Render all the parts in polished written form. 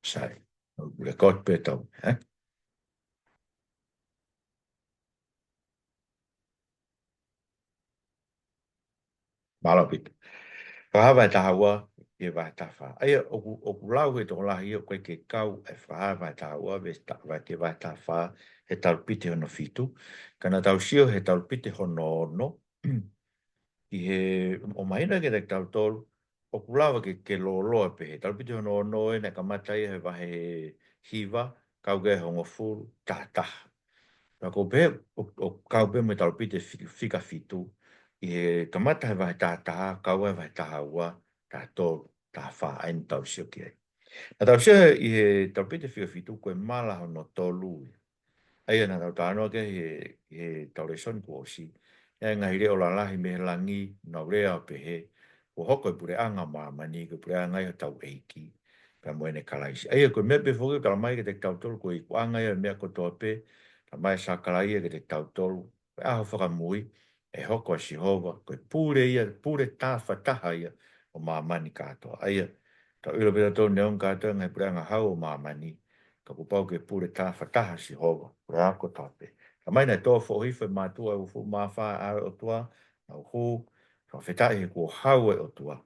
Sai. Record petong, Malapit. Whahawai tahaua, e vai tawha. Aia, oku lau he tō lahi o koe ke kau e whahawai tahaua, vai ke vai tawha, he talupite hono fitu. Kana tau sio he talupite hono ono. I he, o mahina ke te tau tolu, oku lau ke loloa pe he talupite hono ono e, na kamatai he vahe hiva, kau ke hongo furu, taha. Nā ko pe, o kau pe me talupite fika fitu, i he kamata he vai tātaha, kau e vai taha ua, tā tōru, tā wha, aini tau sio ki ai. Nā tau sio i he talupite fika fitu, koe mala hono tōlu. Aia nā tau tānoa ke he tau Lesoni ko osi. Ia ngā hire o lalahi me he langi, nā urea o pe he, o hoko e pure anga māmani, ko pure anga i o tau eiki, pia moene kalaisi. Aia koe mea pe whoki, kala mai ke te tau tolu, koe i anga i o mea kotoa pe, ka mai sa kalaia ke te tautolu, pe aho whakamui, e hoko a Sihova, koe pure ia, pure tāwha taha ia, o māmani katoa. Aia, tau ilo pera tō neon katoa, ngai pure anga hau o māmani, ka kupau ke pure tāwha taha Sihova, pure ako tāpe. Ka mai nei tō whohiwha mātua, u fu māwha awe o tua, au hu, ka whetai he kua hau e o tua.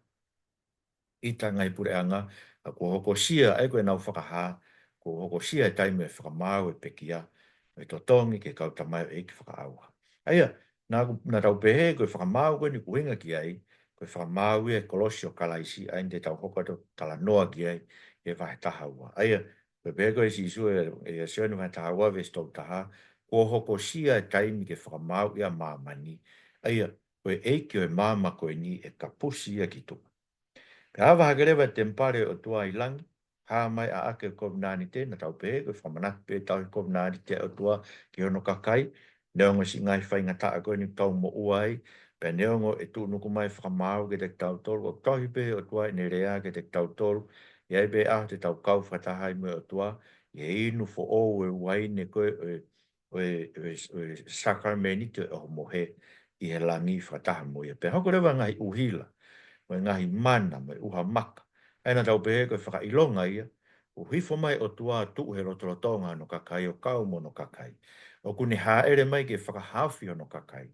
Ita ngai pure anga, a kua hoko sia, ai koe nau Fakaha, kua hoko sia e taime e whakamau e pekia, e to tongi ke kau tamai e ki whakaaua. Aia, nā tau pehe, koe whakamau koe ni kuhinga ki ai, koe whakamau e kolosio kalaisi, ai te tau hoka to tala noa ki ai, e vahe taha ua. Aia, koe pehe koe si isu e sione vahe taha ua, ve stou taha, kua hoko sia e taimi ke whakamau ia māmani. Aia, koe eiki o e māma koe ni e kapusi ia ki tuku. Pe hawa hakerewa te mpare o tua i langi, ha mai a ake COVID-19 te, na tau pe, koe whamanaki pe tau COVID-19 te o tua ki hono kakai, neongo si ngai whai ngata a koe ni tau mo uai, pe neongo e tu nuku mai whakamau ke te tau tolu, o tohi pe o tua i ne rea ke te tau tolu, i ai pe aho te tau kau whatahai me o tua, i e inu fo o e uai ne koe o sakrameni te o mohe i he langi whataha mo ia. Pe hoko rewa ngai uhila, mo ngahi mana mo uha maka. Aina tau pehe koe whakailonga ia, o hifo mai o tua tu he rotorotonga no kakai o kau mo no kakai. O kune haere mai ke whakahawhi o no kakai.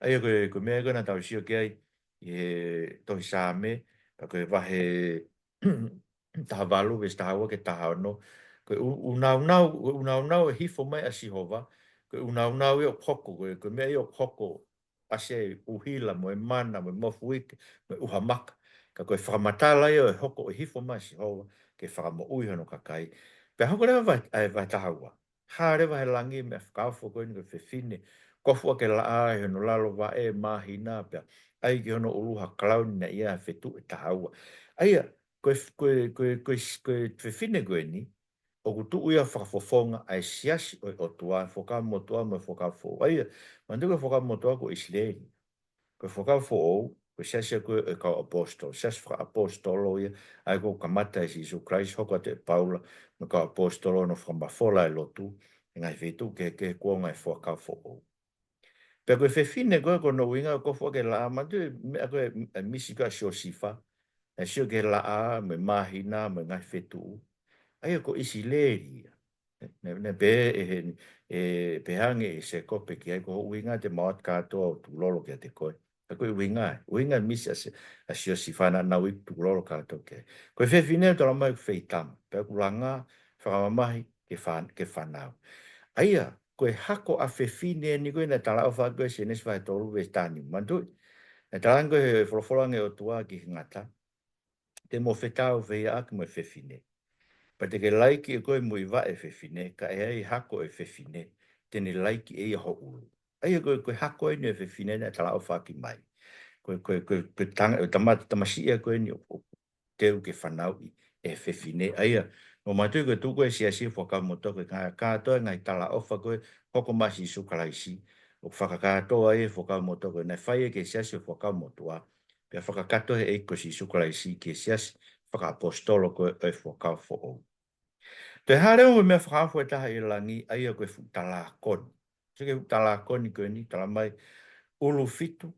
Aia koe mea koe na tau sio ki ai, i he tohi sāme, pa koe wahe taha walu, ves taha ua ke taha ono, koe unau e hifo mai a Sihova, koe unau i o koko, koe mea i o koko, ase uhila mo e mana mo e mofuike mo e uhamaka ka koe whakamatala i o e hoko o hifo mai Sihova ke whakamo ui hono kakai pe hoko rewa vai tahaua ha rewa he langi me whakawho koe ni koe whewhine kofua ke la a hono lalo wa e mahina pe ai ki hono uruha klauni na ia whetu e tahaua aia koe whewhine koe ni o kutu uia whakafofonga ai siasi o tua, whakamo tua mo whakafo. Aia, mandu ko whakamo tua ko Isleni. Ko whakafo ou, ko siasi ko e kau apostol. Siasi whaka apostolo ia, ai ko kamata e Isu Christ, hoko te Paula, no kau apostolo no whamafola e lotu, e ngai whetu ke kua ngai whakafo ou. Pea koe whewhine koe ko no winga ko whake la, mandu mea koe misi koe sio sifa, e sio ke la a, me mahina, me ngai whetu. Aia ko isi leri. Ne pe pe hange e se kope ki ai ko winga te maat katoa o tu lolo ki te koe. Ko winga misi a sio si whana na ui tu lolo katoa ki ai. Ko e whewhine tala mai ku wheitam. Pe ku langa whakamamahi ke whanau. Aia, ko e hako a whewhine ni koe na tala o whakoe se nes whai tolu ve tani. Mantui, na tala ngo he wholofolange o tua ki ngata. Te mo whetau whea aki mo e whewhine. Pa te ke laiki e koe mui wa e whewhine, ka e ai hako e whewhine, tene laiki e ia ho uru. Ai koe hako e ni e whewhine na tala o whaki mai. Koe tamasi e koe ni o teu ke whanau i e whewhine. Ai no matui koe tu koe siasi whakamoto koe kātoa ngai tala o koe hoko masi su kalaisi. O whakakatoa e whakamoto koe nei whai e ke siasi whakamotoa. Pea whakakatoa e ko si su kalaisi ke siasi whakapostolo koe e whakafo o. Te hare o mea whakawhua taha i langi, ai a koe tala koni. Se ke tala koni koe ni, tala mai ulu fitu,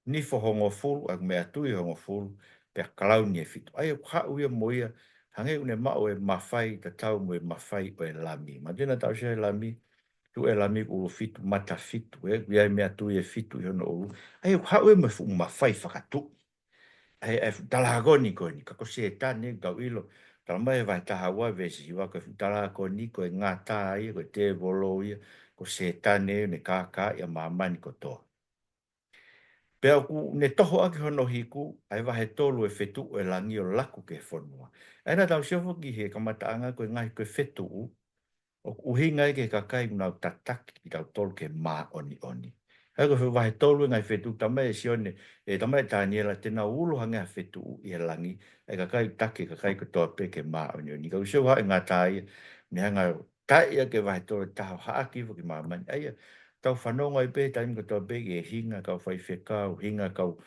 ni hongo fulu, a mea tui hongo fulu, pea kalauni e fitu. Ai a hau ia moia, hange une mao e mawhai ta tau mo e mawhai o e lami. Ma tēnā tau se e lami, tu e lami o fitu mata fitu, ia mea tu e fitu i hono o. Ai hau e me fu mawhai whakatu. Ai e talagoni ko ni, kako se e tane tau ilo. Tala mai vai taha wa vesi, wa ko talagoni ko e ngata ai, ko te volo ia, ko se e tane ne kaka ia mamani ko toa. Pea ku ne toho aki hono hiku, ai wahe tolu e fetu e langi o laku ke whanua. Aina tau siofo ki he kamataanga koe ngahi koe fetu u, o uhinga i ke kakai unau tataki ki tau tolu ke mā oni oni. Hai koe wahe tolu e ngai fetu, tamai e sione, e tamai tāniela tēnā ulu hanga fetu u i he langi, e kakai take kakai ko toa pe ke mā oni oni. Kau siofo hae ngā tāia, ne hanga tāia ke wahe tolu taho haaki fo ki mā mani. Aia, tau whanonga i pē, taimi ko toa pē e hinga, kau whai whekau, hinga kau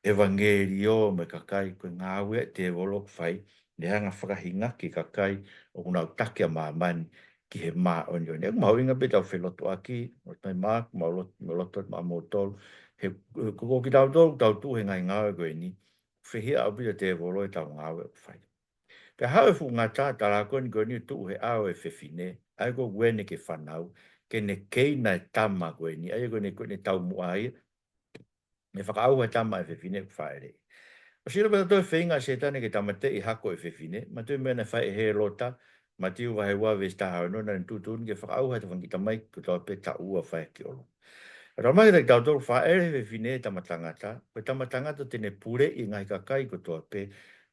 evangelio me kakai ko ngawe te volo whai, ne hanga whakahinga ki kakai o unau take a māmani ki he mā oni oni. Eko mauinga pē tau wheloto aki, o tai mā, mauloto mā mōtolu, he koko ki tau tolu, tau tu he ngai ngawe koe ni, whihia au pita te volo e tau ngawe o whai. Pe hau e fu ngā tā tala koni koe ni tu he ao e whiwhine, ai ko wene ke whanau, ke ne keina e tama koe ni, ai ko ne tau mua ai, ne whakaau e tama e whiwhine ku whaere. O sira pata toi whenga se tane ke tamate i hako e whiwhine, ma tui mena whai e he lota, ma tiu wahe wa vesta hao no, na tutun ke whakaau hata whangita mai, ku tau pe ta ua whai ki olo. Ramai rei tau tolu whaere whiwhine tamatangata, koe tamatangata tene pure i ngai kakai ko toa pe,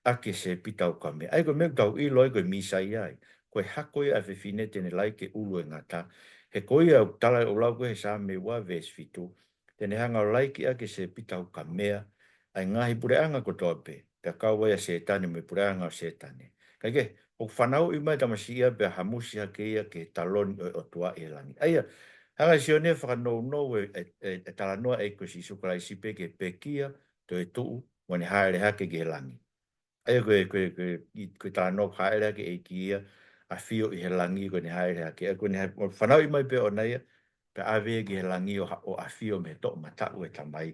ake se pitau kame. Ai koe meu tau i loi koe misa i ai, koe hako i a whiwhine tene lai ke ulu e ngata, he koe au tala o lau koe he sa me wa ves fitu, tene hanga o laiki ake se pitau ka mea, ai ngahi pureanga ko toa pe, pe kaua ia se tane me pureanga o se tane. Kai ke, o whanau i mai tamasia pe hamusi hake ia ke taloni o tua e langi. Aia, hanga si o ne whakano no e talanoa e ko si sukalai si pe ke pekia, to e tuu, wane haere hake ke langi. Aia koe talanoa haere hake e ki ia, a fio i he langi ko ne haere hake. Aia koe ne whanau i mai pe o naia, pe ave ki he langi o afio me to matau e tamai.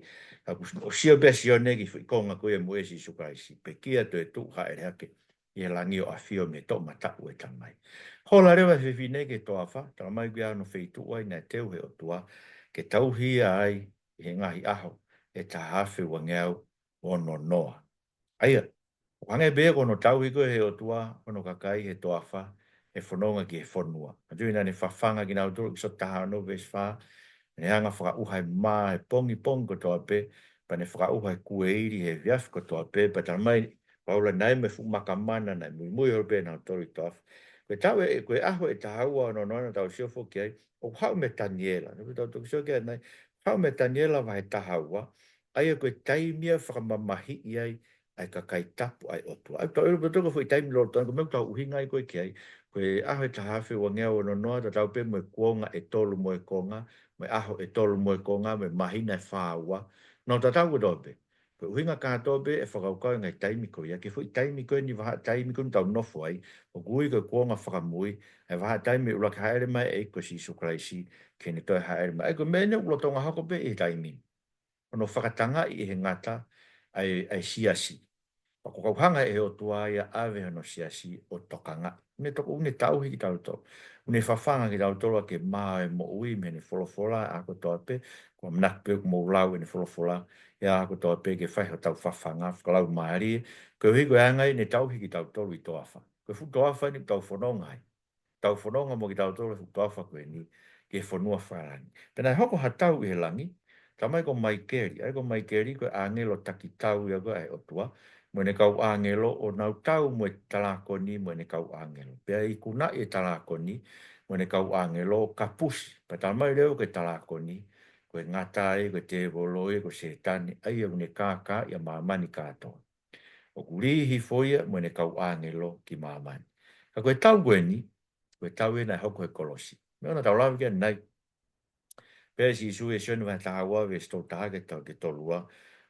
O sia be sio negi fu konga ko e moesi sukaisi. Pe kia to e tu ha e hake i he langi o afio me to matau e tamai. Hola rewa whiwhi nege to afa, tamai ki ano feitu ai na teu he o tua, ke tauhi ai i he ngahi aho e ta hafe wa ngeau o no noa. Aia, wange be kono tauhi ko he o tua, kono kakai he to afa, e whanonga ki he whanua. Atui nane whawhanga ki nau toro ki so taha no ves wha, ne hanga whakauhai mā, he pongi ko toa pe, pa ne whakauhai kueiri he viaf ko toa pe, pa tala mai, paula nai me fu makamana nai mui mui horo pe nau tori toa. Koe tau e, koe aho e tahaua no noina tau siofo ki ai, o hau me Daniela, no tau tuk sio ki ai nai, hau me Daniela vai tahaua, ai koe taimia whakamamahi i ai, ai ka kai tapu ai otu. Ai tau ilo toko fui taimi lor tanga, meu tau uhinga ai koe ki ai, koe aho e tahawe wa ngea o no noa, ta tau pe mo e kuonga e tolu mo e konga, mo e aho e tolu mo e konga, mo e mahina e whaua, no ta tau dobe. Koe uhinga kātobe e whakaukau ngai taimi koe, ia ke fui taimi koe ni waha taimi koe ni tau nofo ai, o kui koe kuonga whakamui, e waha taimi ula ka haere mai e koe si sukraisi, ke ni toi haere mai. E koe mene ula tonga hako pe e taimi. Ono whakatanga i he ngata ai siasi. Pako kauhanga e o tua ia ave hano siasi o tokanga. Une toko une tauhi ki tau tau. Une whawhanga ki tau tau ke maa e mo ui me ne wholofola a ko toa pe. Kua mnak pe mo ulau e ne wholofola. Ia a ko toa pe ke whaiho tau whawhanga. Whakalau maari. Ko hui koe angai ne tauhi ki tau tau i toa wha. Ko fu toa wha ni tau whanongai. Tau whanonga mo ki tau tau fu toa wha koe ni. Ke whanua wharani. Pena hoko hatau i he langi. Tamai ko mai keri. Ai ko mai keri ko angelo taki tau ia koe ai o tua. Mo ne kau angelo o nau tau mo e talakoni mo ne kau angelo. Pea i kuna i talakoni mo ne kau angelo kapusi. Pa tamai leo ke talakoni ko e ngatai, ko te voloi, ko setani, ai au ne kaka ia mamani katoa. O kurihi foia mo ne kau angelo ki mamani. Ka koe tau gweni, koe tau e nai hoko e kolosi. Mea na tau lawi kia nai. Pea si isu e sionu vai tahawa ve sto tahake tau ke tolua.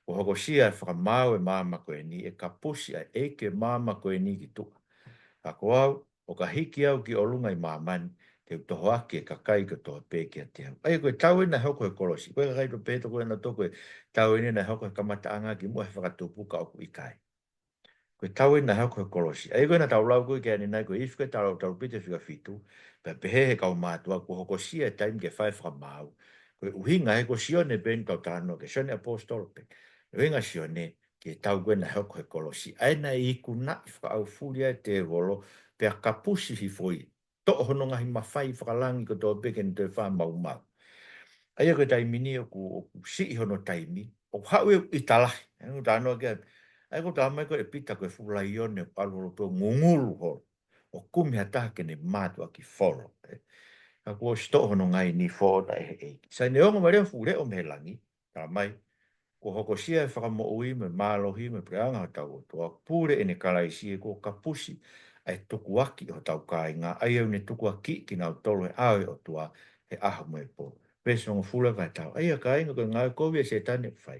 O hoko sia e whakamau e māma koe ni, e ka pusi a eke māma koe ni ki tuka. A ko au, o ka hiki au ki olunga i māmani, te utoho ake e ka kai ka toa pēke a te hau. Ai koe tau ina hoko e kolosi, koe ka kai to pēto koe na toko e tau ina hoko e kamata anga ki mua e whakatupuka oku i kai. Koe tau ina hau koe kolosi. Ai koe na tau lau koe kia ni nai koe ifu koe tau pite whika fitu. Pea pehe he kau mātua ko hoko sia e taim ke whae whamau. Koe uhinga he ko sione ben kau tāno ke sione apostol pe. Uhinga sione ke tau koe na hau koe kolosi. Ai na i ku na i whaka au fulia e te volo pea kapusi hi foi. To hono ngahi mawhai whakalangi ko tō peke ni te wha mau mau. Ai koe taimini o ku si hono taimi. O hau e i talahi. Ngu tāno ke ai ko tamai ko e pita ko e fulai one palu to ngungulu ho o kumi hata ke ne matu aki folo ka ko sto hono ngai ni fo da e sai ne o mare fule o melangi tamai ko hoko sia fa mo ui me malohi me preanga tau to pure ene kalaisi ko kapusi ai tuku aki o tau kainga ai au ne tuku aki ki na tolo e ai o tua e aho me po peso ngo fule vai tau ai ka inga ko ngai ko vi se tane fai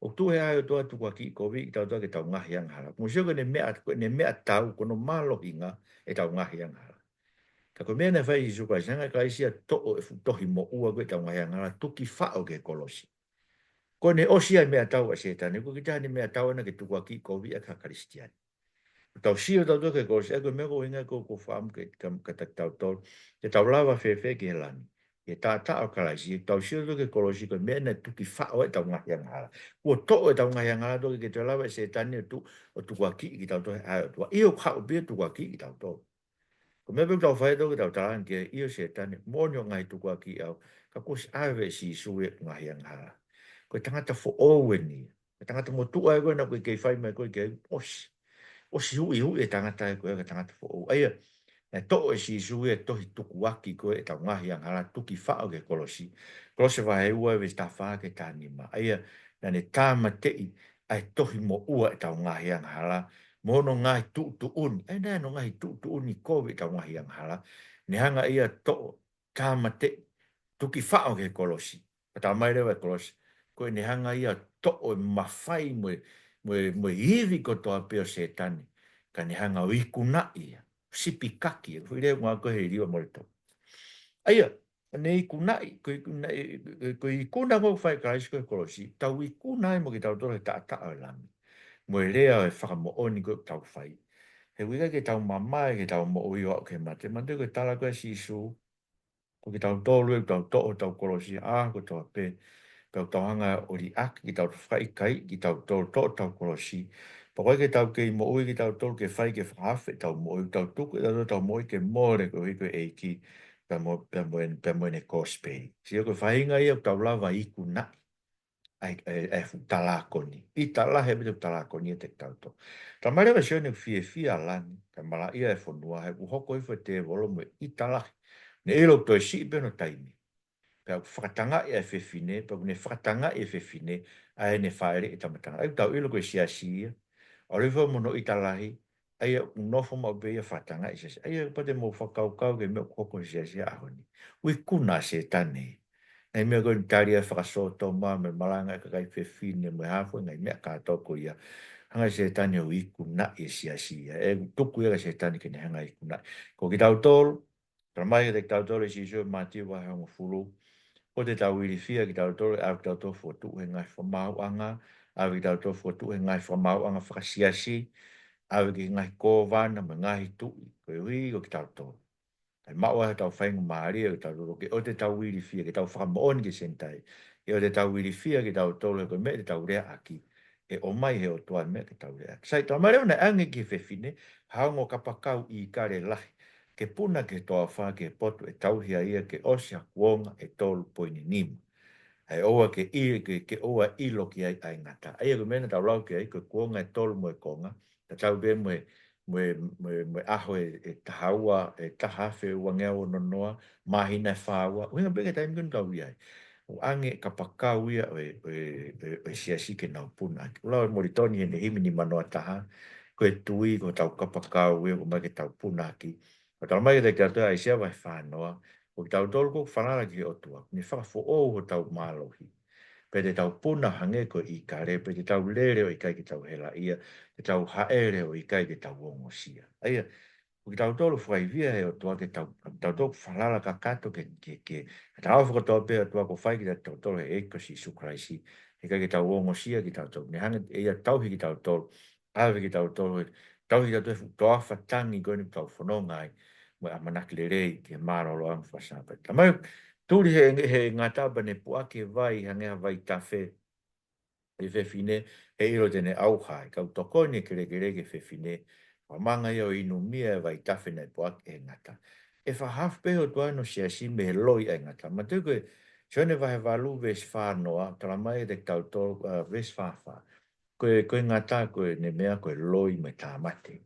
o tu he ai toa tu ki ko vi tau toa ke tau ngahi ang hala. Musio ke ne mea tau kono malo hinga e tau ngahi ang hala. Ka ko mea ne whai isu kai sanga ka isia to o e futohi mo ua koe tau ngahi ang hala tuki whao ke kolosi. Ko ne osia mea tau a setane, ko ki taha ne mea tau ana ke tu ki ko vi a ka kristiani. Tau sio tau toa ke kolosi, e ko mea ko inga ko whaam ke tau tol, ke tau lava whewhe ke lani. E tā tā o kalaisi, tau sio toke kolosi ko mea na tuki whao e tau ngahi ang hala. Kua to'o e tau ngahi ang hala toke ke te lawa e se tani o tukua ki ki tau tohe ai o tua. Iyo hao bia tukua ki ki tau to'o. Ko mea pek tau whae toke tau talan ke iyo se tani, monio ngai tukua ki au, ka kusi awe si suwe ngahi ang hala. Ko tangata fo owe ni, ko tangata mo tua e koe na koe kei whai mai koe kei osi. Osi hui hui e tangata e koe ka tangata fo owe. Aia, e to e si su e tohi tuku aki ko e tau ngahi ang hala tuki whao ke kolosi. Kolosi wa he ua e ta wha ke tānima. Aia, na ne tāma tei ai tohi mo ua e tau ngahi ang hala. Mono ngahi tu uni. E nea no ngahi tu uni kowe e tau ngahi ang hala. Ne hanga ia to tāma tei tuki whao ke kolosi. Pa mai rewa kolosi. Ko e ne hanga ia to e mawhai mo hivi ko toa peo se tani. Ka ne hanga o ikuna ia. Sipi kaki, hui reo ngā koe he riwa morito. Aia, nei kunai, ko i kuna ngō whai karaisi koe kolosi, tau i kunai mo ki tau toro he ta o lami. Mo e rea e whakamo oni koe tau whai. He wika ke tau mamai ke tau mo ui o ke mate, mate koe tala koe sisu, ko ki tau tolu e tau to'o tau kolosi, ko tau pe, tau tau hanga o li ak, ki tau whai kai, ki tau tolu to'o tau kolosi, pa koe ke tau ke mo ui ki tau tolu ke whai ke whaafe tau mo ui, tau tuku e tau mo ui ke more ko hiko e ki pe mo ene kospei. Si o ke whainga ia tau lava iku na ai fu talakoni. I tala he bitu talakoni e te tau to. Ta mare wa sione fie alani, ka mala ia e whanua, he uhoko i te volo mo i tala. Ne ilo to e si beno taimi. Pea whakatanga e whewhine, pea ne whakatanga e whewhine, a e ne whaere e tamatanga. Ai tau ilo koe sia. O rewha mono i talahi, ai un nofo ma beia whatanga i sesi. Ai pate mo whakaukau ke mea koko sia ahoni. Ui kuna se tane. Nei mea koe taria whakasoto ma me malanga e kakai whewhine me hafo, nei mea kātoko ia. Hanga se tane o i kuna i sia. E tuku ia se tane ke ne hanga i kuna. Ko ki tau tolu, ramai ke tau tolu si sio mati wa hanga fulu. O te tau iri fia ki tau tolu, au ki tau tolu fotu he ngai whamau anga, au ki tau tolu fotu he ngai whamau anga whakasiasi, au ki ngai kōwana me ngai tui, koe hui o ki tau tolu. Ai maua he tau whaingu maari o ki tau tolu, o te tau iri fia ki tau whakamooni ki sentai, e o te tau iri fia ki tau tolu, koe me te tau rea aki, e o mai he o tua me ki tau rea aki. Sai tau mareo na ange ki whewhine, haongo kapakau i kare lahi, ke puna ke toa wha ke potu e tauhia ia ke osia kuonga e tolu poini nimu. Ai oa ke oa ilo ki ai ngata. Ai ko mena tau lau ke ai ko kuonga e tolu mo e konga. Ta tau be mo aho e tahaua e tahawhe wangea o nonoa mahina e whaua. Winga beke taimi kunu tau iai. O ange ka pakau ia o siasi ke nau puna. Ulau e moritoni e ne himi ni manoa taha. Ko e tui ko tau ka pakau ia ko mai ke tau puna ki. Ko tau mai ke te kia ai sia vai whanoa. O tau tolu ko whanara ki o tua. Ni whakafo o tau mālohi. Pe te tau puna hange ko i kare, pe te tau lere o i kai ki tau hela ia, te tau haere o i kai ki tau ongo sia. Aia, o ki tau tolu whaivia he o tua ke tau tolu whalala ka kato ke tau awhaka tau pe o tua ko whai ki tau tolu he eko si sukraisi, he kai ki tau ongo sia ki tau tolu. Ne hange ia tauhi ki tau tolu, ave ki tau tolu tau hi tau toa fatangi ko ni tau whanonga ai mo amanaki le rei ke maro lo ang whasapa. Tamai tūri he ngata bane puake vai hangea vai tawhe e whewhine he iro tene auha kau toko ni kere ke whewhine wa manga iau inu mia vai tawhe nei puake e ngata. E whahaf peho tua no sia si me loi e ngata. Ma tu koe sione vahe walu ves whanoa tala mai de tau tolu ves whawha. Koe ngata koe ne mea koe loi me tāmate.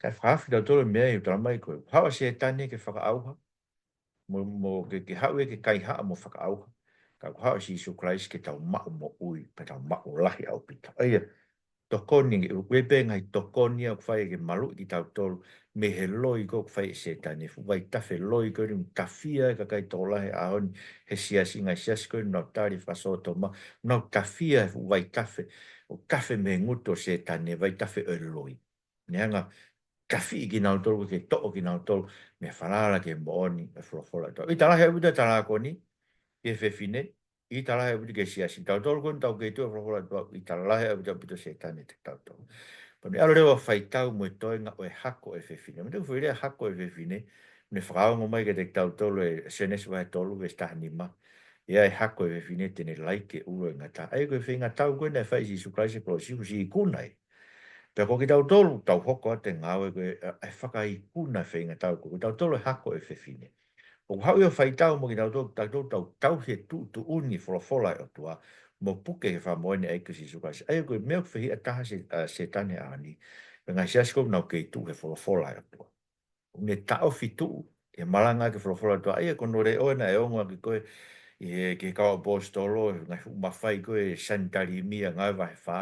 Kai whaafi tau tolu mea i tala mai koe. Hawa se tane ke whakaauha. Mo ke hawe ke kai haa mo whakaauha. Ka hawa si Isu Christ ke tau mao mo ui. Pe tau mao lahi au pita. Aia, tokoni, wepe ngai tokoni au whai ke malu ki tau tolu. Me he loi ko whai se tane. Vai tawhe loi ko ni tawhia ka kai tau lahi ahoni. He siasi ngai siasi ko ni nau tari whasoto ma. Nau tawhia vai tawhe. O tawhe me nguto se tane. Vai tawhe e loi. Neanga, kafi ki nau tolu ke to'o ki nau tolu me whanara ke mooni e wholofola tau. I tala he uta tala koni, ke whewhine, i tala he uta ke siasi. Tau tolu koni tau ke tu e wholofola tau, i tala he uta pito setane te tau tolu. Pani alo rewa whai tau mo e toi nga o e hako e whewhine. Me tu whuirea hako e whewhine, me whakaongo mai ke te tau tolu e senes wa e tolu e stahani ma. Ia e hako e whewhine tene laike uro e ngata. Ai koe whi ngata u koe ne whai si suklaise pro si husi i kunai. Pe ko ki tau tolu, tau hoko te ngawe koe, ai whakai kuna whenga tau ko, tau tolu e hako e whewhine. O hau ia whai tau mo ki tau tolu, tau he tu uni wholofola o tua, mo puke he whamoene ai kasi sukasi. Ai koe mea whi a taha se tane ani, pe ngai siasko nau kei tu he wholofola o tua. Ne tau Fitu, e malanga ke wholofola o tua, ai kono re oena e onga ki koe, i ke kawa bostolo, ngai mawhai koe sanitari mia ngai wahe wha,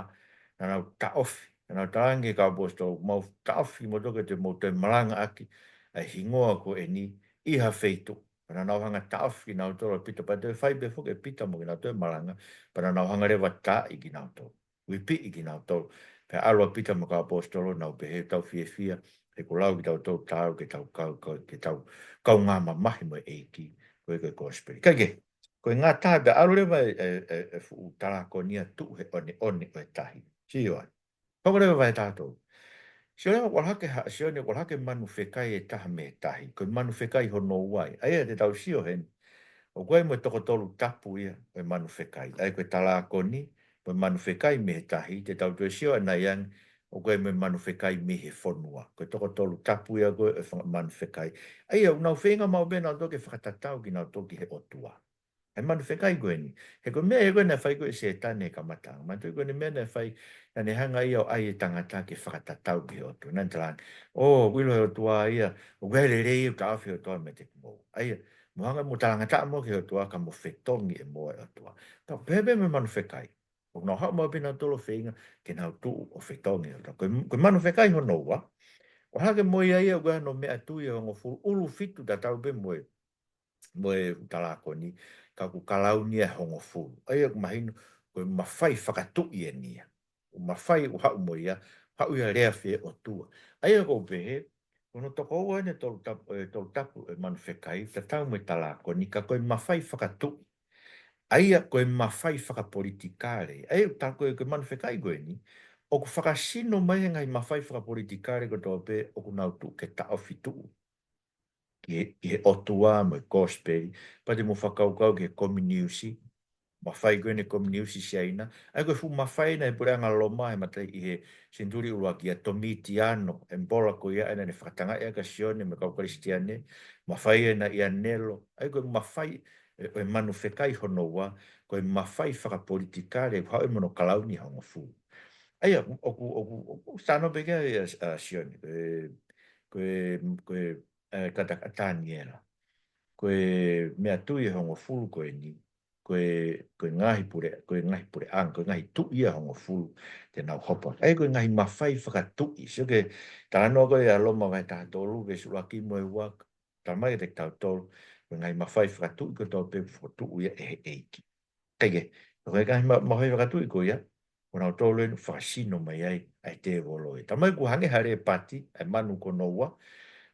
na nau taofi, na nau taangi kawa bostolo, mau taofi mo toke te mo te malanga aki, ai hingoa ko e ni, iha feitu, na nau hanga taofi nau tolo pita, pa te whai be fuke pita mo ki nau te malanga, pa na nau hanga rewa ta i ki nau tolo, wipi i ki nau tolo, pe alwa pita mo kawa bostolo, nau pe he tau fie fia, e ko lau ki tau tau tau, ke tau kau ngā mamahi mo e eiki, koe koe kosperi. Kai ko ngā tāpe arorewa e fu tala ko nia tu he one o e tahi. Si o ai. Pakarewa vai tātou. Si o walhake ha, si o ne walhake manu whekai e taha me tahi. Ko manu whekai hono uai. Aia te tau si o hen. O koe mo toko tolu tapu ia o manu whekai. Ai koe tala ko ni, mo manu whekai me tahi. Te tau tue si o ana yang, o koe mo manu whekai me he whonua. Koe toko tolu tapu ia koe e manu whekai. Aia, unau whenga mau bena o toke whakatatau ki nau toki he otua. Ai manu whekai koe ni. He koe mea e koe na whai koe se tane ka matanga. Ma tui koe ni mea na whai na ne hanga ia o ai e tangata ke whakatatau ki otu. Nā talang, o wilo he o tua ia, o koe le rei o ka awhi o tua me te kumo. Ai, mo hanga mo talangata mo ki o tua ka mo whetongi e mo e o tua. Ka pepe me manu whekai. O no hao mau pina tolo whenga ke nau tu o whetongi o tua. Koe manu whekai ho noua. O hake mo ia ia koe no mea tui e hongo furu. Ulu fitu da tau pe mo e talako ni ka ku kalau ni e hongo fulu. Ai ku mahinu ko mawhai whakatu i e nia. O mawhai u hau mo ia, hau ia rea whee o tua. Ai ko pehe, kono toko ua ne tolu tapu e manu whekai, ta tau me talako ni ka koe mawhai whakatu. Ai koe mawhai whakapolitikare. Ai ta koe manu whekai koe ni, o ku whakasino mai ngai mawhai whakapolitikare ko tō pe o ku nautu ke tao fitu. Ki he otua mo gospel, pa te mo whakaukau ki he kominiusi, ma whai koe ne kominiusi si aina, ai koe fu ma whai na e pure anga loma e matai i he senturi ua ki a tomiti ano, e mbola ko ia ena ne whakatanga ea ka sione me kau kristiane, ma whai e na ia nelo, ai koe ma whai e manu whekai hono wa, koe ma whai whakapolitikare, hau e mono kalauni hongo fu. Ai oku stano peke a sione, koe katakatani era. Koe mea tui e hongo fulu koe ni, koe ngahi pure ang, koe ngahi tu ia hongo fulu te nau hopa. Ai koe ngahi mawhai whakatui, so ke tāno koe a loma vai tā tolu, ke sulaki mo e wak, tā mai te tau tolu, koe ngahi mawhai whakatui, koe tau pe whakatu ia e he eiki. Kege, koe ngahi mawhai whakatui koe ia, koe nau tolu enu whasino mai ai te woloi. Tā mai ku hange hare pati, ai manu kono ua,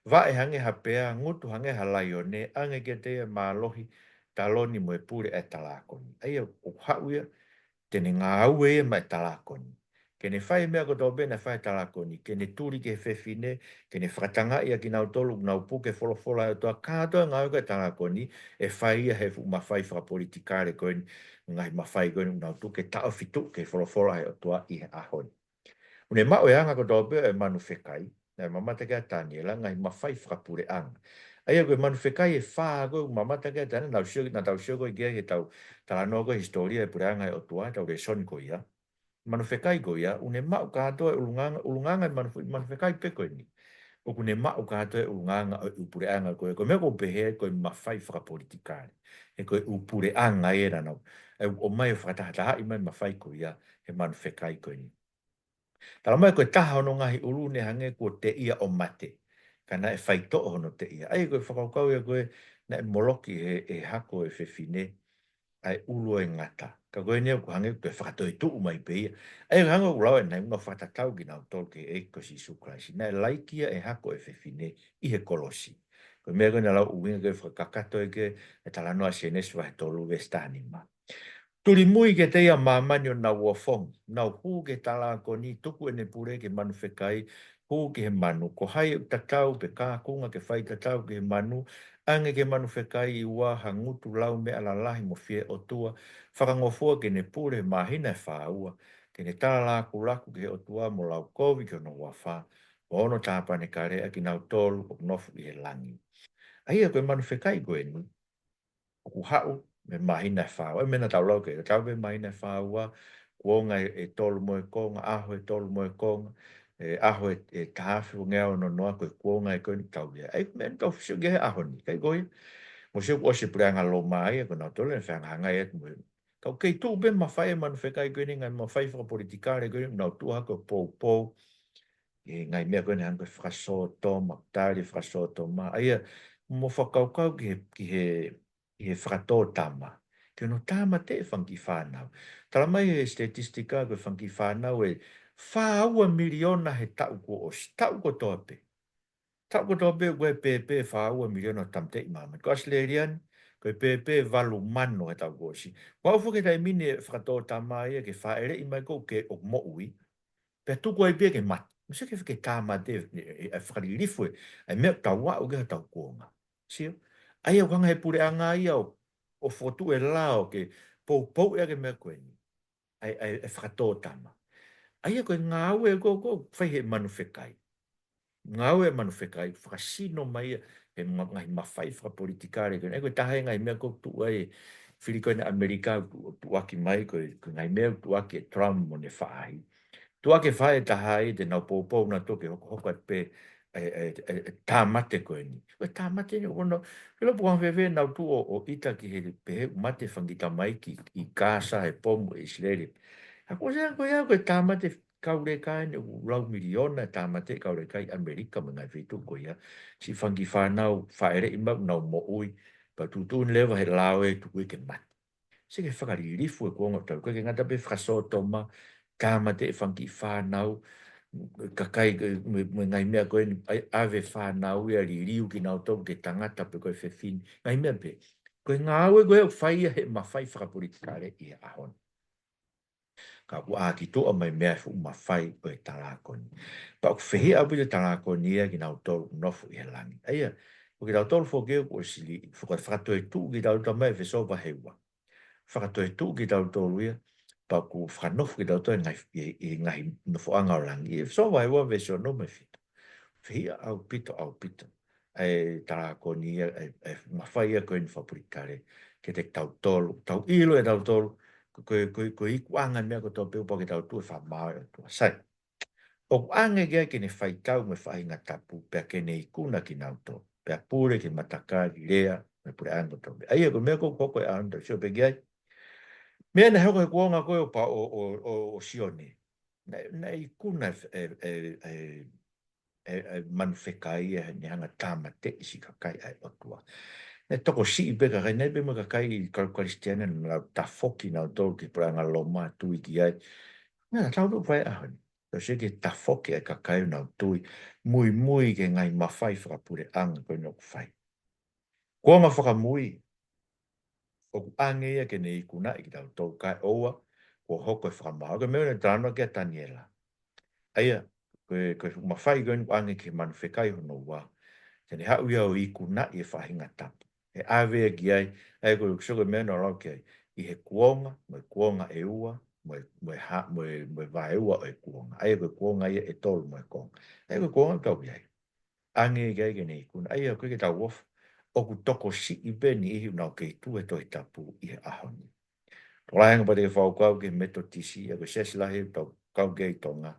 va e hange hapea, ngutu hange halaione, ange ke te e mālohi, taloni mo e pure e talakoni. Ai o hauia, tene ngā aue e mai talakoni. ke ne fai mea ko tō bena fai talakoni, ke ne turi ke whewhine, ke ne whakatanga ia ki nau tolu, nau pu ke wholofola e toa kātoa ngā uka talakoni, e fai ia he fu mawhai whakapolitikare koe, ngai mawhai koe nau tu ke tau fitu ke wholofola e o toa i he ahoni. Une mao e anga ko tō bea e manu whekai, na mamata kia tāniela, ngai mawhai whakapure anga. Aia koe manu whekai e whaa koe, mamata kia tāne, na tau sio koe kia he tau talanoa koe historia e pure anga e o toa, tau Lesoni koe ia. Manu whekai koe ia, une mao kātoa e ulunganga e manu whekai pe koe ni. O kune mao kātoa e ulunganga e upure anga koe, koe mea koe pehe koe mawhai whakapolitikare. E koe upure anga e ranau. O mai o whakatahataha i mai mawhai koe ia, he manu whekai koe ni. Tala mai koe taha ono ngahi uru ne hange ko te ia o mate. Kana e whaito ono te ia. Ai koe whakaukau ia koe na e moloki e hako e whewhine ai ulu e ngata. Ka koe nea ko hange koe whakatoi tuu mai pe ia. Ai hange o lau e nai unga whatatau ki nau tolke e kosi sukraisi. Na e laikia e hako e whewhine i he kolosi. Koe mea koe na lau uinga koe whakakato e ke e talanoa senes wahe tolu vestani ma. Turi mui ke teia mamani o nau wafong, nau hu ke tala ko ni tuku ene pure ke manu whekai, hu ke he manu, ko hai tatau pe kākunga ke whai tatau ke he manu, ange ke manu whekai i ua hangutu lau me alalahi mo fie o tua, whakangofua ke ne pure mahina e whaua, ke ne tala laku laku ke o tua mo lau kovi ke ono wawha, o ono tāpane kare a ki nau tolu o nofu i he langi. Aia koe manu whekai koe ni, ku hau me mahina whāua. E mena tau lau ke, tau me mahina whāua, kuonga e tolu mo e konga, aho e tolu mo e konga, aho e tāwhi o ngea o no noa koe kuonga e koe ni tau ia. Ei, men tau fisio gehe aho ni, kei koe. Mo siu o se preanga lo mai, e koe nau tolu, e whanga hanga e mo. Kau kei tū ben mawhai e manu whekai koe ni, ngai mawhai whakapolitikare koe ni, nau tūha koe pou pou, e ngai mea koe ni hanga koe whakasoto, maktari whakasoto ma. Aia, mo whakaukau ki he whakatō tama. Ke no tama te e whanki whanau. Tala mai e statistika koe whanki whanau e whaua miliona he tau ko osi. Tau ko tope. Tau ko tope koe pepe whaua miliona tamte i mama. Ko Australian, koe pepe valu mano he tau ko osi. Wau fuke tai mini e whakatō tama ia ke whaere i mai kou ke o moui. Pea tuku ai pia ke mati. Misa ke whake tama te e whakaririfu e. Ai mea tau wau ke tau kuonga. Sio? Ai au kanga he pure anga ia o fotu e lao ke pou ea ke mea koe ni. Ai whakatō tama. Ai a koe ngāu e ko whai he manu whekai. Ngāu e manu whekai, whakasino mai e ngai mawhai whakapolitikare koe. Ai koe tahe ngai mea ko tu ai whirikoe na Amerika tu aki mai koe ngai mea tu aki e Trump mo ne whaahi. Tu ake whae tahai te nau pōpō na toke hoko at pe tāmate koe ni. Koe tāmate ni, ono, ke lopu kong whewhe nau tu o ita ki he pehe mate whangita mai ki i kāsa he pomu e Israeli. Hako sea koe au koe tāmate kaure kai ni rau miliona tāmate kaure kai Amerika mga Fitu koe ia. Si whangi whanau whaere i mau nau mo ui, pa tutun lewa he lawe tu koe ke mate. Se ke whakaririfu e kuonga tau, koe ke ngata pe whasoto ma, tāmate e whanki whanau, kakai me ngai mea koe ni ave whanau ia ririu ki nau tau ke tangata pe koe whewhini. Ngai mea pe, koe ngā aue koe au whaia he mawhai whakapolitikare i ahon. Ka ku a ki toa mai mea fu mawhai koe talakoni. Pa ku whehe au pita talakoni ia ki nau tau nofu i he langi. Aia, ko ki nau tau whokeo ko sili, whakatoe tu ki nau tau mai whesopa hewa. Whakatoe tu ki nau tau ia, pa ku whanofu ki tau toi ngai nofo anga o langi. So vai wa vesio no me fitu. Whia au pito. E tara ko ni e mawhai a koe ni whapuritare. Ke te tau tolu, tau ilo e tau tolu. Ko iku anga mea ko tau peo pa ke tau tu e whamao e tua. Sai. O anga gea ke ne whai tau me whai ngā tapu. Pea ke ne ikuna ki nau tō. Pea pure ke mataka ki rea me pure anga tau. Aia ko mea ko koko e anda. Sio pe geai. Mea ne hoko e kuonga koe o pa o sione. Nei kuna manu whekai e ne hanga tāma te isi kakai ai o tua. Ne toko si i beka kai, nei bema kakai i Kristiana na ta foki na tō ki pranga loma tui ki ai. Nea tau tu whai ahoni. Tau se ke ta foki ai kakai na tui. Mui ke ngai mawhai whakapure anga koe no whai. Kuonga whakamui. O ange ia ke ne ikuna i ki tau tau kai oua, ko hoko e whakamau. Ke mea ne tāna kia Daniela. Aia, koe mawhai koe ange ke manwhekai hono wā. Tene hau ia o i kuna i e whahinga tapu. E awe ki ai koe soke mea no rau ki ai, i he kuonga e ua, moe vae ua o e kuonga. Ai koe kuonga ia e tolu moe konga. Ai koe kuonga kau ki ai. Ange ki ai ke nei kuna. Ai koe ke tau wof, oku toko si i beni ihi unau ke tu e tohi tapu i he ahoni. Tolahenga pa te whau kau ke metotisi, a koe sesi lahi tau kau ke i tonga.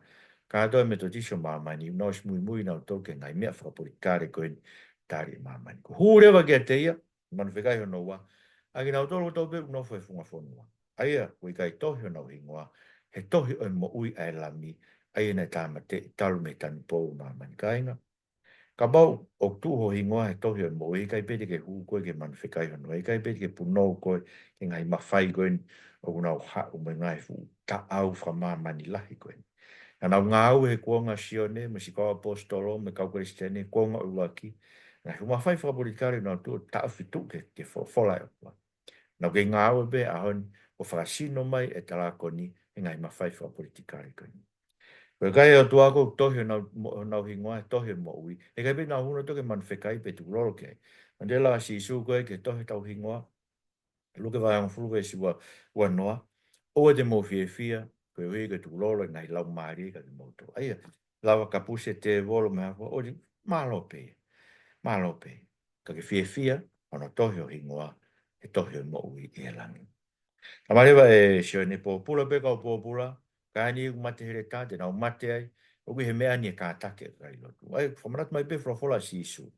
Ka toi metotisi o mamani, unau mui nau tau ke ngai mea whakapuri kare koe ni tari mamani. Ko hurewa ke te ia, manu whikai hono wa. Aki nau tolu tau pe unau whai funga whonua. Aia, kui kai tohi hono hingoa, he tohi o mo ui ai lami, aia nei tāma te talu me tani pou mamani. Ka inga, ka bau o tuho hingoa he tohi o mo ui, kai pete ke hu koe ke manu whikai hono, kai pete ke punou koe, ke ngai mawhai koe ni, o unau hau me ngai fu, ta au wha mamani lahi koe ni. Ana ngā au he kuonga sione, me si kau apostolo, me kau kristene, kuonga uaki. Na huma whai whakaporikare nā tu ta Fitu ke whola e opa. Nā ke ngā au e be ahon, o whakasino mai e talakoni, e ngai mawhai whakaporikare koni. Koe kai o tuako tohi nau hingoa, tohi mo ui. E kai pe nā huna toke man whekai pe tu rolo kei. Mandela si isu koe ke tohi tau hingoa, luke vai ang fulu e si wa noa, o e te mo fia, koe hui ke tu lolo ngai lau maari ka te moto. Aia, lawa kapuse te volo me hako, o di malope, ka ke fia, ono tohi o hingoa, e tohi o mo ui i e langi. Tamarewa e sio ne pōpula pe kau pōpula, ka ani u mate here tāte, nau mate ai, o he mea ni e kātake kai lotu. Ai, whamanat mai pe whawhola si isu.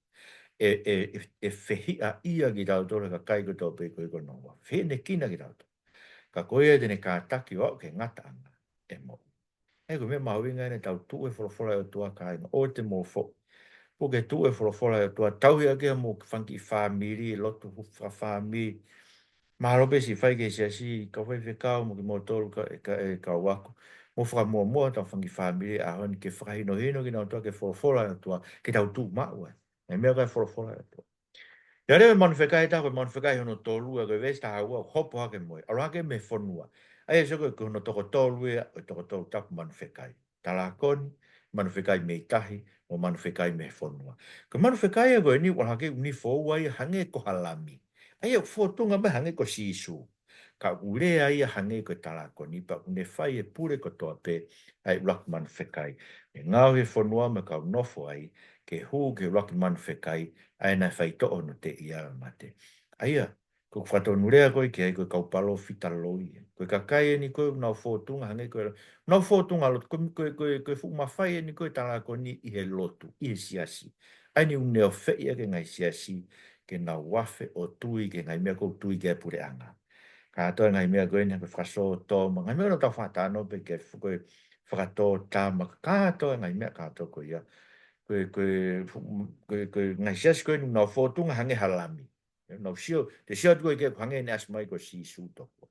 E whehia ia ki tau tōra ka kai koto pe koe kono wa. Whehe ne kina ki tau tōra. Ka koe e tene kātaki wau ke ngata anga e mo. E koe me mahuinga ene tau tu e wholofola e tua ka inga o te mō fo. Po ke tu e wholofola e tua tauhi ake mo whanki whamiri e lotu hufa whamiri. Maharope si whai ke sia si ka whai whekau mo ki mō tolu ka wako. Mo whaka mua tau whanki whamiri a honi ke whakahino hino ki nau tua ke wholofola e tua ke tau tu mau e. E mea kai wholofola e tua. Ia rewe manu whekai tako, manu whekai hono tolu e koe vesta haua, hopo hake moe, aro hake me whonua. Aia soko e hono toko tolu e, o toko tolu taku manu whekai. Tala koni, manu whekai me itahi, o manu whekai me whonua. Ko manu whekai e koe ni, wala hake uni whou ai hange ko halami. Aia whotunga me hange ko sisu. Ka urea ia hange ko tala koni, pa une whai e pure ko toa pe, ai ulak manu whekai. E ngau he whonua me kau nofo ai, ke hu ke ulak manu whekai, ai na fai to no te ia mate. Aia, ko whato nurea koe ki ai koe kaupalo fita loi. Koe kakai ni koe nau fōtunga hange koe. Nau fōtunga lot, koe fu mawhai ni koe tala ko ni i he lotu, i he siasi. Ai ni uneo whea ke ngai siasi, ke nau wafe o tui, ke ngai mea kou tui ke pure anga. Ka atoa ngai mea koe ni koe whaso tōma. Ngai mea no tau whatano pe ke koe whakato tāma. Ka atoa ngai mea ka atoa koe ia. Koe ngai sias koe ni nau fōtunga hange halami. Nau sio, te sio koe ke hange ni asmai ko si su toko.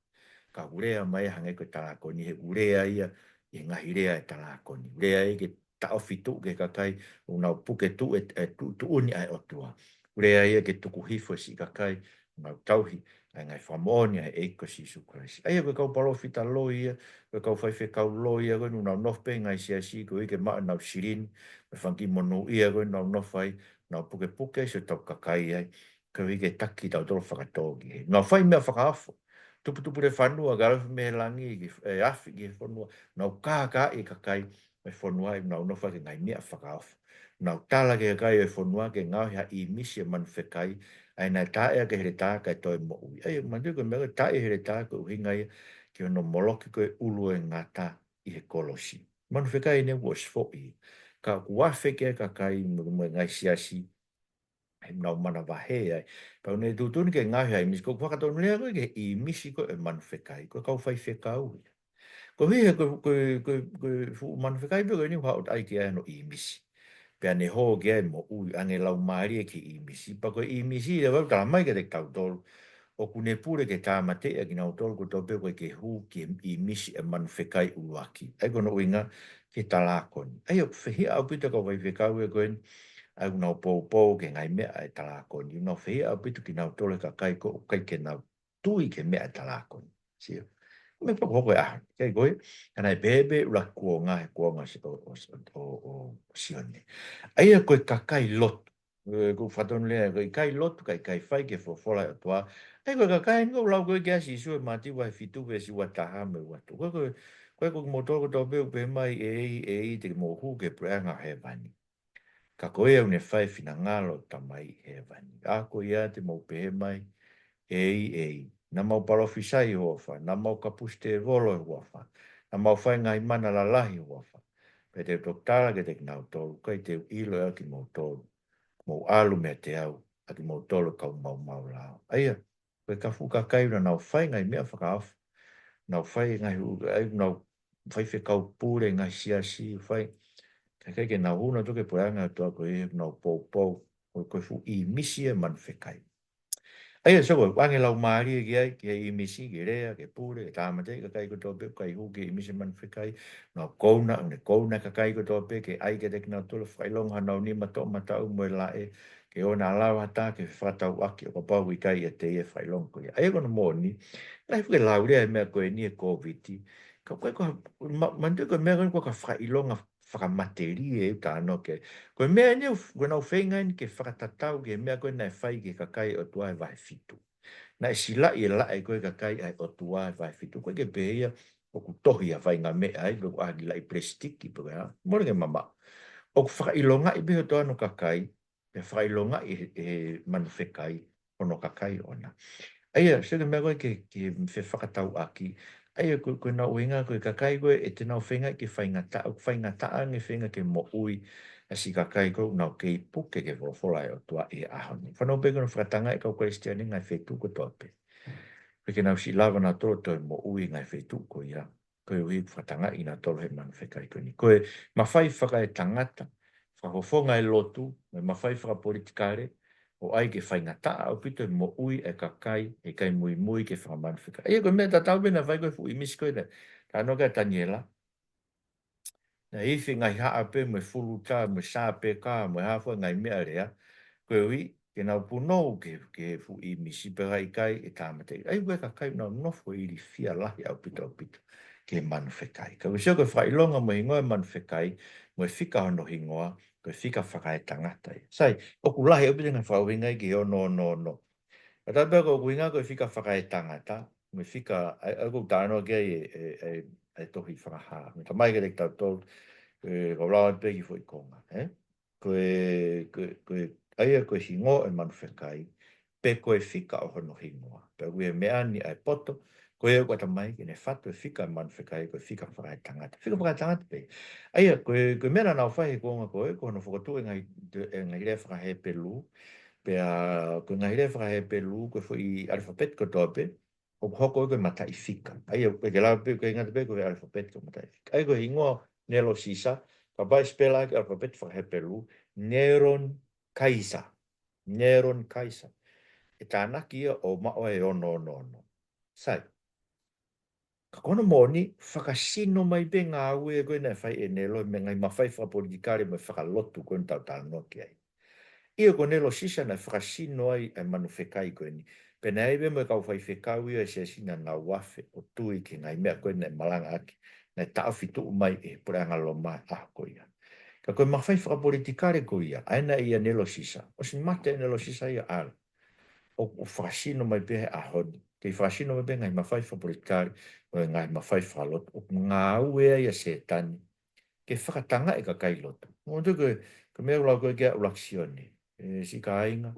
Ka urea mai hange koe talako ni he urea ia, i ngahi rea e talako ni. Urea e ke tao fitu ke kakai, o nau puke tu tu uni ai otua. Urea ia ke tuku hifo si kakai, nau tauhi, ai ngai whamoni ai eiko si su kraisi. Aia koe kau palo fita loi ia, koe kau whaife kau loi ia, koe nau nofpe ngai siasi, koe ike maa nau sirini, me whanki mono ia koe nau nofai, nau puke puke se tau kakai ai, koe ike taki tau tolo whakatogi. Nau whai mea whakaafo, tupu re whanua, garafu me langi, e afi ki whanua, nau kāka i kakai, me whanua i nau nofai ke ngai mea whakaafo. Nau tala ke kai e whanua ke ngau hea i misi e manu whekai, ai nai tae ke here tae kai toi mo ui. Ai, mandu koe mea tae here tae koe uhingai, ki ono moloki koe ulu e ngata i he kolosi. Manu whekai ne ua sfo'i. Ka kuafe ke ka kai mo ngai siasi, he nau mana wahe ai. Pau ne tutuni ke ngahi ai, misi ko whakatonu lea koe ke i misi koe e manu whekai, koe kau whai whekau. Ko hui he koe fu manu whekai pe koe ni whaot ai ki ano i misi. Pea ne ho ke ai mo ui, ange lau maari e ki i misi. Pa koe i misi, e wau tala mai ke te tau tolu. O kune pure ke tā mate e ki nau tolu ko tope koe ke hu ki i misi e manu whekai uaki. Ai kono uinga ke talakoni. Ai o whihia au pita kau wai whekau e koe ni, ai unau pou ke ngai mea e talakoni. Unau whihia au pita ki nau tolu ka kai ko kai ke nau tui ke mea e talakoni. Sio. me pa ko ya ke go kana bebe ula ko nga o sione ai ko kakai lot ko faton le ko kai lot kai fai ke fo fola toa ai ko kakai ngo la ko ga si su ma ti wa fitu ve si wa ta ha me wa to ko mo to ko be mai te mo hu ke pra nga he bani ka ko e ne fai fina ngalo tamai he bani a ko ia te mo pe mai na mau parofisai hofa, na mau kapuste volo hofa, na mau whai ngai mana la lahi hofa. Pe te doktara ke te kinau tolu, kai te ilo ea ki mau tolu, mau alu me te au, a ki mau tolu kau mau lao. Aia, koe ka fuka kaina nau whai ngai mea whakaafu, nau whai ngai nau whai whi kau pūre ngai si, whai, kai ke nau huna toke poanga toa koe nau pou, koe fu I misi e man whekai. Ai so ko wangi lau mari ke I misi ke rea ke pure ke tamate ke kai ko tope kai hu ke I misi man fikai no kona ka kai ko tope ke ai ke tek na tolo fai long ha no ni mato mata u mo la e ke ona la wata ke fata u aki ko pa wi kai e te e fai long ko ai ko no mo ni lai fu ke lau rea me ko ni e covid ko man te ko me ko ka fai long whakamateri e ka no ke. Koe mea ni ko nau whenga ni ke whakatatau ke mea koe nai whai ke kakai o tua e vai fitu. Nai sila I la e koe kakai ai o tua e vai fitu. Koe ke behia o ku tohi a whainga mea ai lo agi lai plastiki po kea. Mora ke mama. O ku whakailonga I beho toa no kakai. Pe whakailonga I manu whekai o no kakai ona. Aia, se ke mea koe ke whe whakatau aki. Aia, koe nau uinga koe kakai koe e te nau whenga ke whainga taa nge whenga ke mo ui a si kakai koe nau ke I puke ke whawholai o tua e ahoni. Whanau pe koe whakatanga e kau Christiani ngai whetu ko toa pe. Peke nau si lava na tolo toi mo ui ngai whetu ko ia. Koe ui whakatanga I na tolo he manu whekai koe ni. Koe mawhai whaka e tangata, whakofonga e lotu, mawhai whakapolitikare, o ai ke whainga taa o pito mo ui e kakai e kai mui ke whakamanu whika. Ia koe mea tatau bena whai koe fu I misi koe ne. Tā noka Daniela. Na iwi ngai haa pe mo fulu tā, mo sā pe kā, mo hawha ngai mea rea. Koe ui, ke nau punou ke fu I misi pe hai kai e tāmate. Ai koe kakai nau nofo I ri fia lahi au pito ke manu whikai. Ka wisio koe whailonga mo hingoa manu whikai, mo e whika hono hingoa, koe whika whakae tangata. Sai, oku lahi au pito ngai whauhingai ki o no. A tā pēr ko kuinga koe whika whakae tangata, me whika, au kou tāno kia e tohi whakaha. Me ta mai ke rek tau tō, ko lawa pēki fo I konga. Aia koe hingo e manu whekai, pe koe whika o hono hingoa. Pēr koe mea ni ai poto, koe e kua ta mai ke ne whatu e whika e manu whekai, koe whika whakae tangata. Whika whakae tangata pe. Aia, koe mea nau whahi konga koe, ko hono whakatu e ngai rea whakahe pelu, pe ko ngai re fra he pelu ko foi alfabet ko tope o hoko ko mata I fika ai o ke la pe ko ngai pe ko alfabet ko mata I fika ai ko ingo nelo sisa pa ba spela ke alfabet fra he pelu neron kaisa e tana ki o ma o e no sai ka kono moni whakasino mai be ngā ue koe nei whai e nelo me ngai mawhai whapolitikare me whakalotu koe tau tāno ki ai. Ia ko nelo sisa na whakasino ai e manu whekai koe ni. Pena ebe mo kau whai whekau ia se sina ngā wafe o tui ki ngai mea koe nei malanga aki. Nei tau fitu mai e pura ngalo mai ah koe ia. Ka koe mawhai whakapolitikare koe ia. Aina ia nelo sisa. O sin mate nelo sisa ia ala. O whakasino mai pehe ahoni. Kei whakasino mai pehe ngai mawhai whakapolitikare. O ngai mawhai whakalot. O ngā ue ia se tani. Ke whakatanga e ka kailoto. Mo tu ko mea ulau koe kia ulaksioni. Si ka ainga.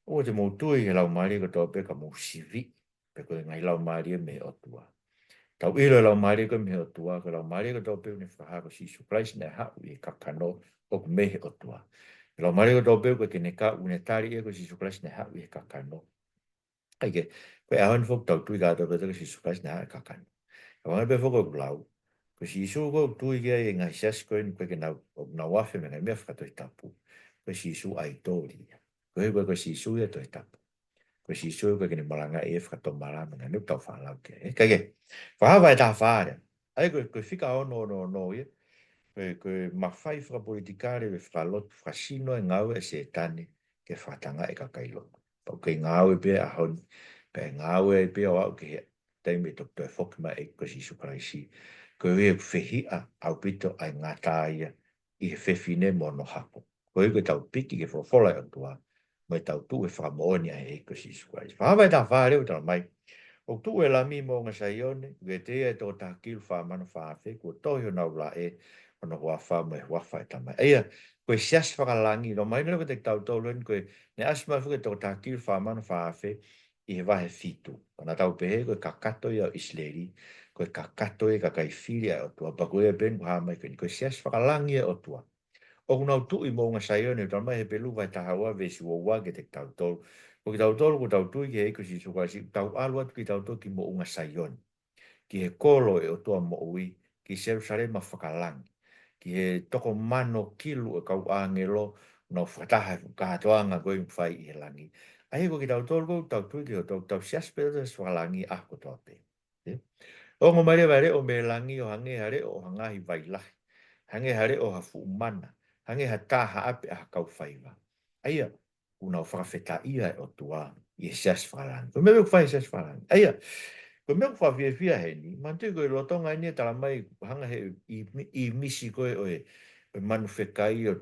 O te mōtui he lau maari ko tō pe ka mō sivi. Pe koe ngai lau maari me o tua. Tau ilo lau maari ko me o tua. Ko lau maari ko tō pe une whahako si surprise ne hau I kakano o ku mehe o tua. Lau maari ko tō pe ko ke ne ka une tari e ko si surprise ne hau I kakano. Ai ke, koe ahon fok tau tui ka tō pe ko si surprise ne hau I kakano. Ka wanga pe fok o lau. Ko si isu ko tui kia e ngai sias koe ni koe ke na wafe me ngai mea whakato I tapu. Ko si isu ai tōri. Ko si isu ia to I tapu. Ko si isu koe kene malanga e whakato mara me ngai tau whalau ke. Kai whahawai tā whaare. Ai koe whika o no ia. Koe mawhai whakapolitikare we whakalot whasino e ngau e se tane ke whatanga e kakailot. Pau kei ngau e pia ahoni. Pe ngau e pia o au ke taimi to to fok ma e ko si supraisi ko e fehia au pito ai ngata ia i he fefine mo no hapo ko e ko tau piki ke fofola o tua mai tau tu e whakamonia e ko si supraisi whawa ta wha reo tala mai o tu e la mi mo nga saione ge te e to ta kil wha mana wha fe ko tohi o nau la e ona hoa wha mai hoa wha e tamai eia ko e sias whakalangi no mai nero te tau tau len ko e ne asma fuke to ta kil wha mana wha fe i he wahe fitu. Ona tau pehe koe kakato ia o isleri, koe kakato e kakai whiria o tua, pa koe e ben kuha mai koe sias whakalangi o tua. O kuna tu i mo ngā saione, tau mai he pelu vai tahaua vesi o wage te tau tolu. Ko ki tau tolu ko tau tui ki he ikusi suka si, tau alua ki tau tolu ki mo ngā saione. Ki he kolo e o tua mo ui, ki Jerusalema whakalangi. Ki he toko mano kilu e kau angelo, no whataha kahatoanga koe mwhai i he langi. Ai ko ki tau tolu tau tui ki o tau siaspe o tas whalangi a ko toa pe. O ngo mai rewa re o me langi o hange hare o hangahi vai lahi. Hange hare o hafu umana. Hange ha taha ape a kau whaiwa. Aia, una o whakawheta ia o tua i e sias whalangi. Ko me whai sias whalangi. Aia, ko me whawhia whia he ni, mantu koe lotonga ni tala mai hanga he i misi koe o e manu whekai o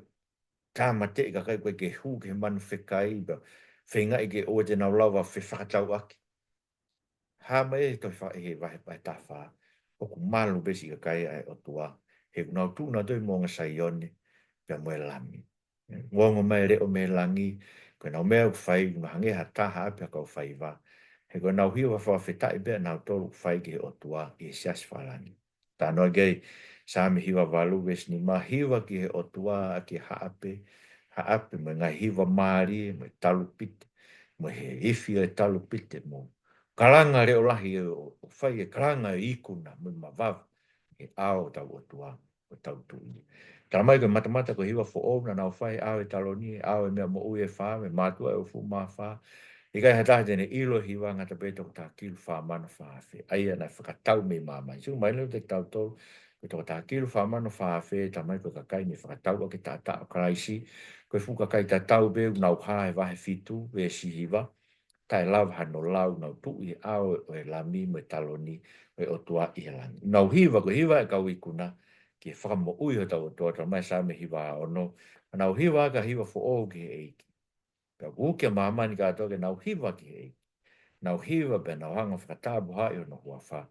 tāmate i ka kai koe ke hu ke manu whekai ba whenga i ke o te nau lawa whe whakatau aki. Ha mai e toi wha e he wahe pai ta wha. O ku malu besi ka kai ai o tua. He nau tu na toi mo ngā saione pia moe lami. Ngongo mai re o me langi. Koe nau mea ku whai una hange ha taha apia kau whai wa. He koe nau hiwa wha whetai bea nau tolu whai ke o tua i e sias whalangi. Tā noa gei sa me hiwa walu besi ni ma hiwa ki he o tua a ki ha ape mo ngā hiwa maari mo talupite mo he ifi e talupite mo kalanga reo lahi o whai e kalanga e ikuna mo mavav e ao tau o tua o tau tui. Tala mai koe matamata ko hiwa fo o na nau whai ao e taloni, ao e mea mo ui e wha, me mātua e o fu mā wha. I kai hataha tene ilo hiwa ngata peto ko tā kilu wha mana wha hawhi. Aia na whakatau me māmai. Siku mai leo te tau tau, ko tō tā kilu wha mana wha hawhi, tā mai koe kakai ni whakatau o ke tā tā o karaisi. Koe fu kakai tā tau beu nau hae wahe fitu, we si hiwa. Tai lau hano lau nau tu i ao e lami me taloni e o tua i helangi. Nau hiwa ko hiwa e kau ikuna ki e whakamo ui ho tau o tua mai sa me hiwa a ono. Nau hiwa ka hiwa fo o ki he eiki. Ka uke maamani ka toke nau hiwa ki he eiki. Nau hiwa pe nau hanga whakatabu hai o no hua wha.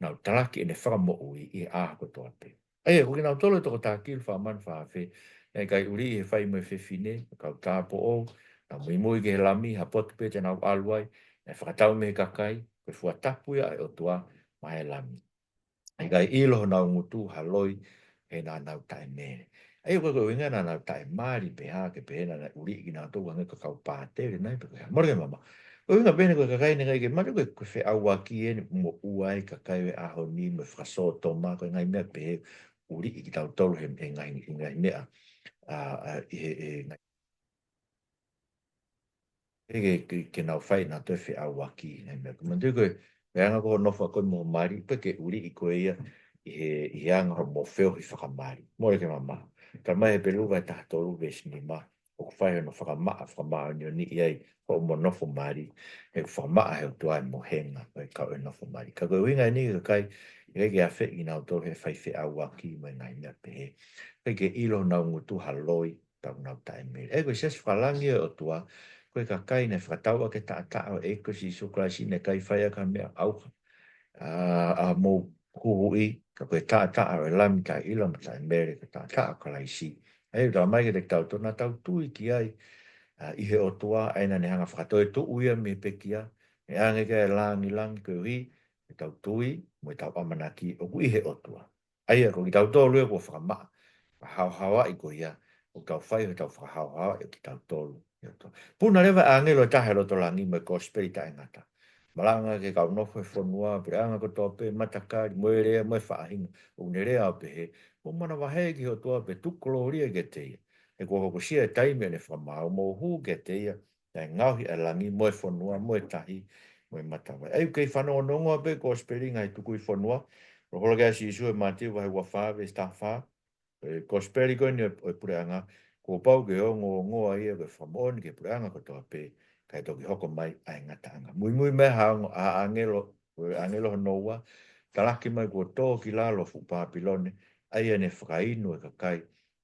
Nau talaki e ne whakamo ui i a ko toa pe. Eia, kuki nau tolo toko tā kilu wha man wha whe. Nei kai uri he whai mo e whiwhine, kau tāpo o. Na mui mui ke he lami, ha potu pete nau aluai, e whakatau me kakai, koe fua tapuia e o tua mai lami. E kai ilo nau ngutu haloi, he nā nau tae mene. Ei koe koe winga nā nau tae maari pe ha ke pe hena na uri ki nā tōku hange kakau pātere nai pe koe. Morge mama. Koe winga pene koe kakai ni kai ke mara koe koe whe aua ki e mo uai kakai we aho ni me whakaso toma koe ngai mea pe he uri ki tau tolu he ngai mea. Ngai ke nau whai nā toi whi au waki. Mandu koe, me anga koho nofa koe mo mari, pe ke uri i koe ia, i anga ho mo wheo hi whakamari. More ke mama. Ka mai he pelu vai taha tolu vesi ni ma, o ku whai no whakamaa ni o ni iai, ho mo nofo mari, he whakamaa he o tuai mo henga, koe kau e nofo mari. Ka koe winga ni ka kai, i rege a whi i nau tolu he whai whi au waki, mai ngai mea pe he. Kai ke ilo nau ngutu haloi, tau nau tae mere. E koe ses whakalangi o tua, koe ka kai ne whakataua ke ta o e ko si suklasi ne kai whaia ka mea auha. A mō huhui, ka koe ta o e lami ka ila ma ta mere ka ta o ka laisi. Hei, rā mai ke te tau tōna tau tui ki ai, i he o tua, aina ne hanga whakatoe tu uia me pekia, e ange ke langi koe hui, e tau tui, mo e tau amanaki, o kui he o tua. Aia, ko ki tau tō lua ko whakamaa, hau i ko ia, o tau whai o tau whakahau i ki tau tōlu. Puna lewa a ngelo tahe roto langi me kosperi ta engata. Malanga ke kau nofo e whanua, pere anga ko tope, matakari, moe rea, moe whaahinga, o ne rea o pehe, o mana wahe ki ho toa pe tukolo ria ke teia. E kua koko sia e taime ne whamau, mo hu ke teia, e ngauhi a langi, moe whanua, moe tahi, moe matawai. Ei kei whanua nongoa pe kosperi ngai tukui whanua, rohola kea si isu e mati wahe wawhawe, stawha, kosperi koe ni o pure anga, ko pau ke o ngoa ia ke whamoni ke pureanga ko toa pe kai toki hoko mai ai ngata anga. Mui me hao a angelo Ko angelo noa, talaki mai ko tō ki lalo fu Papilone, aia ne whakainu e kakai,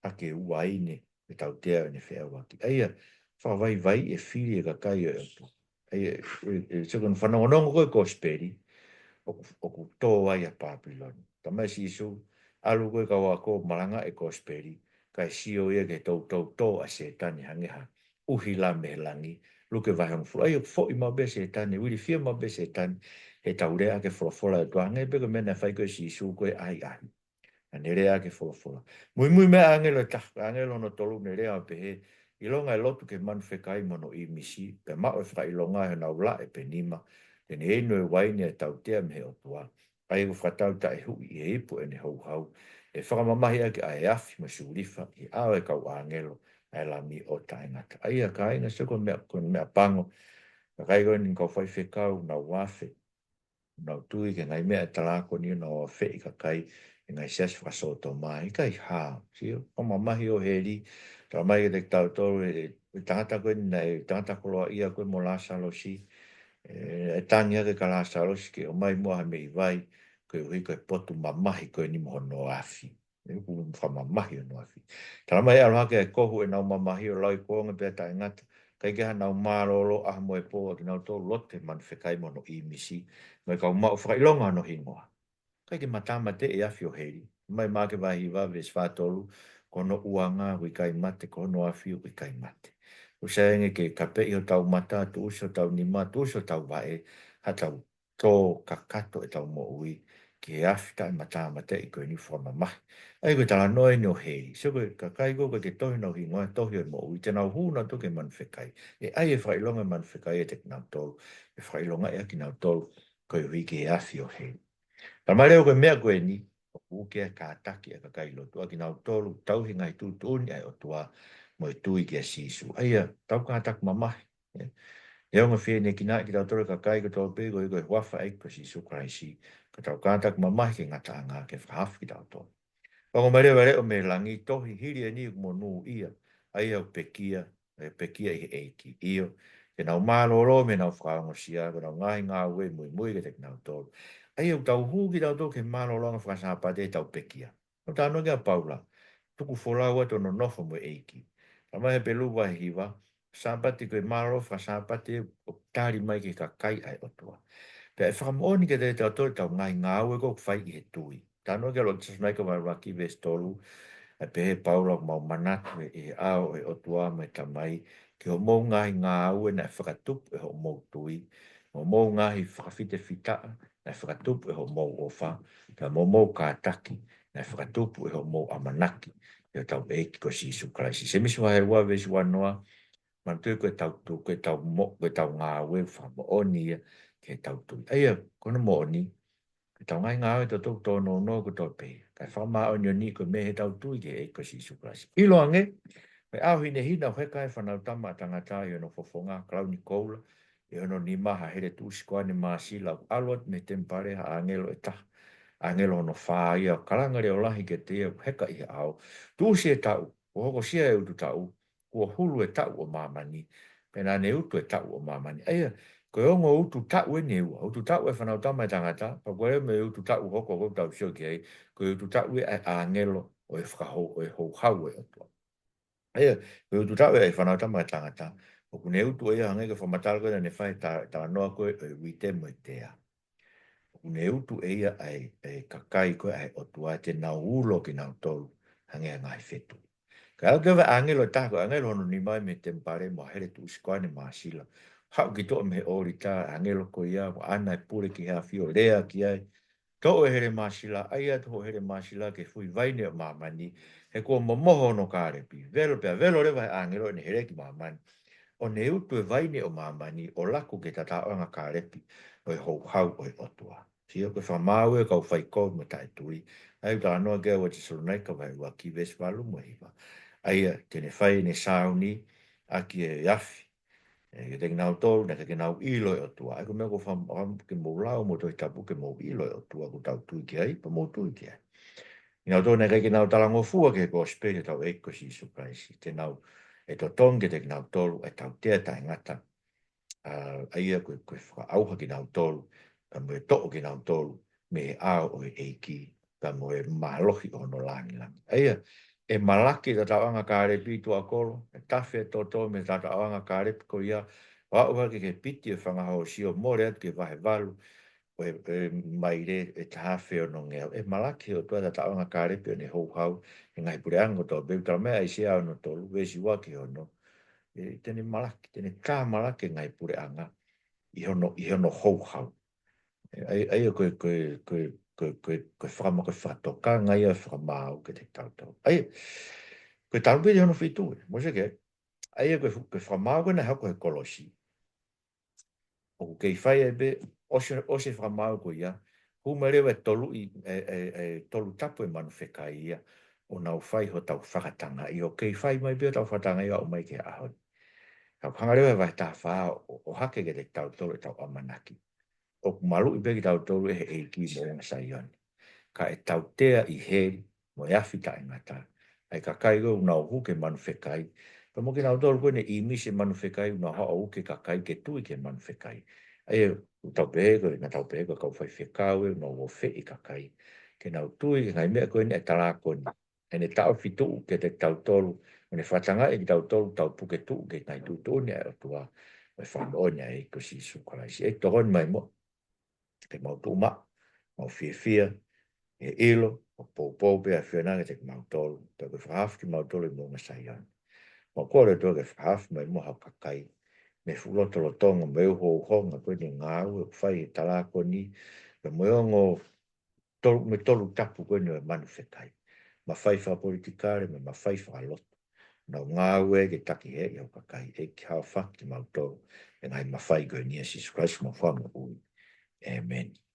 ake ua ine, e tau tea ne whea waki. Aia, whawai vai e whiri e kakai e otu. Aia, sekon whanongonongo koe ko speri, o ku tō ai a Papilone. Tamai si isu, alu koe ka wako maranga e ko speri, kai sio ia ke tau a setani hangeha, uhi la me langi, luke vai hong fu. Aia, fo i mabe setani, wili fia mabe setani, he taurea ke wholofola e tuanga, e peko mena whai koe si isu koe ai ai. Ane rea ke wholofola. Mui mea angelo tak, angelo no tolu ne rea pe he, ilonga e lotu ke man whekai mono i misi, pe mao e whaka ilonga e na ula e pe nima, tene eino e waini e tau tea me o tua, ai u whatau ta e hui i e ipu e ne hau hau, e whakamamahi ake a e afi ma surifa, i ao e kau angelo, ai la mi o ta ingata. Ai a ka inga se kon mea pango, ka kai koe ni kau whai whekau na wafe, na tui ke ngai mea talako ni no fe i ka kai i ngai ses whasoto mai kai ha sio o mamahi o heri ta mai e te tau tolu e tangata koe nei tangata koloa ia koe mo la salo si e tangia ke ka la salo si ke o mai mua ha mei vai koe hui koe potu mamahi koe ni moho no afi e ku wha mamahi o no afi ta mai aloha ke e kohu e nau mamahi o lau i koonga pia ta ingata kai ke ha nau marolo ah mo e po ki nau tolu lote man whekai mono i misi mai kau mau whakailonga no hingoa. Kai ke matama te e awhi o heri. Mai mā ke wahi wawe svātolu, kono uanga hui kai mate, kono awhi hui kai mate. Usaenge ke kape i o tau mata, tu uso tau nima, tu uso tau wae, ha tau tō kakato e tau mo ui, ke awhi kai matama te i koe ni whama mahi. Ai koe tala noe ni o heri. So koe kakai ko koe ke tohi no hingoa, tohi o mo ui, te nau hūna to ke man whekai. E ai e whailonga man whekai e te nau tolu, e whailonga e aki nau tolu, koe hui ke awhi o heri. Ta mai leo koe mea koe ni, o uke ka ataki e ka kai lotu, aki nau tolu, tau hi ngai tu tūni ai o tua, mo i tui ki a sisu. Aia, tau ka ataku mamahi. E onga whie ne ki nai ki tau tolu ka kai ko tolu pego i koe wafa ai ko sisu karaisi, ka tau ka ataku mamahi ke ngata anga ke whahafi ki tau tolu. Pango mai leo o me langi tohi hiri e ni mo nuu ia, aia o pekia i eiki io, ke nau mālolo me nau whakaongosia, ke nau ngai ngā ue mui ke te nau tolu. Ai au tau hu ki tau tō ke mālolanga whakasāpate e tau pekia. No tāno kia paula, tuku wholau ato no nofo mo eiki. Tama he pelu wa hiwa, sāpate koe mālolo whakasāpate o tāri mai ke ka kai ai otua. Pea e whakamooni ke te tau tō tau ngai ngā ue ko whai i he tui. Tāno kia lo tisnai ka mai waki vestolu, e pehe paula o mau manatu e ao e otua me tamai, ki ho mou ngahi ngā ue na e whakatupu e ho mou tui, ho mou ngahi whakawhite whitaa, na e whakatupu e ho mou ofa, ka mou kātaki, na e whakatupu e ho mou amanaki, e o tau eiki ko sisu karaisi. Se misu hae ua vesi wanoa, man tui koe tau tu, koe tau mo, koe tau ngā ue whamo oni ia, ke tau tui. Eia, kono mo oni, ke tau ngai ngā ue tau tau no ko tau pei. Kai whama oni oni ko me he tau tui ke eiki ko sisu karaisi. Ilo ange, me au hine hina wheka e whanau tama tangata i ono fofonga, klau ni koula, e ono ni maha here tu sikoa ni maasila, alot me tempare ha angelo e taha. Angelo no whaa ia, karangare o lahi ke te heka i au. Tu si e tau, o hoko sia e utu tau, kua hulu e tau o mamani, pena ne utu e tau o mamani. Eia, koe ongo utu tau e neua, utu tau e whanau tama e tangata, pa koe me utu tau hoko tau sio ki ei, koe utu tau e angelo o e whakahou, o e hou hau e otua. Eia, koe utu tau e whanau tama e tangata, o kune utu e hangega whamatala koe ne whai ta noa koe e wite mo e tea. Ne utu eia ai kakai koe ai otua te nau ulo ki nau tolu hangea ngai Fitu. Ka au kewa angelo tako, angelo hono ni mai me tempare mo here tu uskoane maasila. Hau ki toa me ori ta angelo ko ia, mo ana e pure ki hea fio lea ki ai. Tō e here maasila, ai atu ho here maasila ke fui vaine o mamani, he kua momoho no kārepi. Velo pia, velo rewa he angelo ne here ki mamani. O ne utu e vaine o mamani, o laku ke tata o anga kārepi, o e hou hau o e otua. Sia koe whamau e kau whai kou me tae tui. Ai uta anoa kia wa te solonai ka wai wa ki ves walu mo hiwa. Ai tene whai ne sauni a ki e yafi. E te nau tolu, ne ke nau ilo e otua. Ai ko mea ko wham ke mou lau mo toi tapu ke mou ilo e otua ko tau tui ki ai, pa mou tui ki ai. I nau tolu ne ke nau talango fua ke ko spere tau eiko si supraisi. Te nau e to tonge te nau tolu e tau tea tai ngata. Ai koe whaka auha ki nau tolu. ka mo to ki na tolu me a o e ki ka mo malohi o no langi langi ai e malaki ta taanga ka re pitu a kolo e tafe to me ta taanga ka re ko ia wa wa ke piti e fanga ho si o more ke va he valu mai re e tafe o no ngeo e malaki o tua ta taanga ka re pe ne ho hau e ngai pure ango to be ta me ai si a no tolu ve si wa ki no e tene malaki tene ka malaki ngai pure anga i hono ho hau ai ko frama ko fato ka ngai e frama o ke te tau ai ko Talupite hono Fitu mo se ke ai ko frama ko na ha ko kolosi o ke fai e be o se frama ko ia hu mere we tolu tolu tapu e manu fekai ia o na fai ho tau whakatanga i o ke fai mai be tau whakatanga ia o mai ke ahon ka pangarewa vai ta fa o hake ke te tau tolu e tau amanaki o malu i begi tau tolu e ki mo nga saion. Ka e tau tea i he mo e awhita i ngata. Ai ka kai go una uhu ke manu whekai. Ka mo ki nau tolu koe ne i misi manu whekai una hoa uhu ke ka kai ke tui ke manu whekai. Ai u tau peheko, na tau peheko kau whai whekau e una uho whe i ka kai. Ke nau tui ke ngai mea koe ne e tala koni. E ne tau fitu ke te tau tolu. O ne whatanga e ki tau tolu tau puke tu ke ngai tu tu ne e tua. E whamonia e ko si sukaraisi. E tohon mai mo. Te mau tu ma. Mau fia fia. E ilo, o pou pe a whiananga te mau tolu, pe ke whahaf ki mau tolu i monga saian. Ma kore tō ke whahaf mai moha kakai, me fuloto lo tonga me uho honga koe ni ngāu, e whai e talako ni, pe moiongo me tolu tapu koe ni e manu whekai. Ma whai wha politikare, me ma whai wha loto. Na ngāu e ke taki he i au kakai, e ki hao whaki mau tolu, e ngai ma whai koe ni a sisu Christ ma whanga ui. Amen.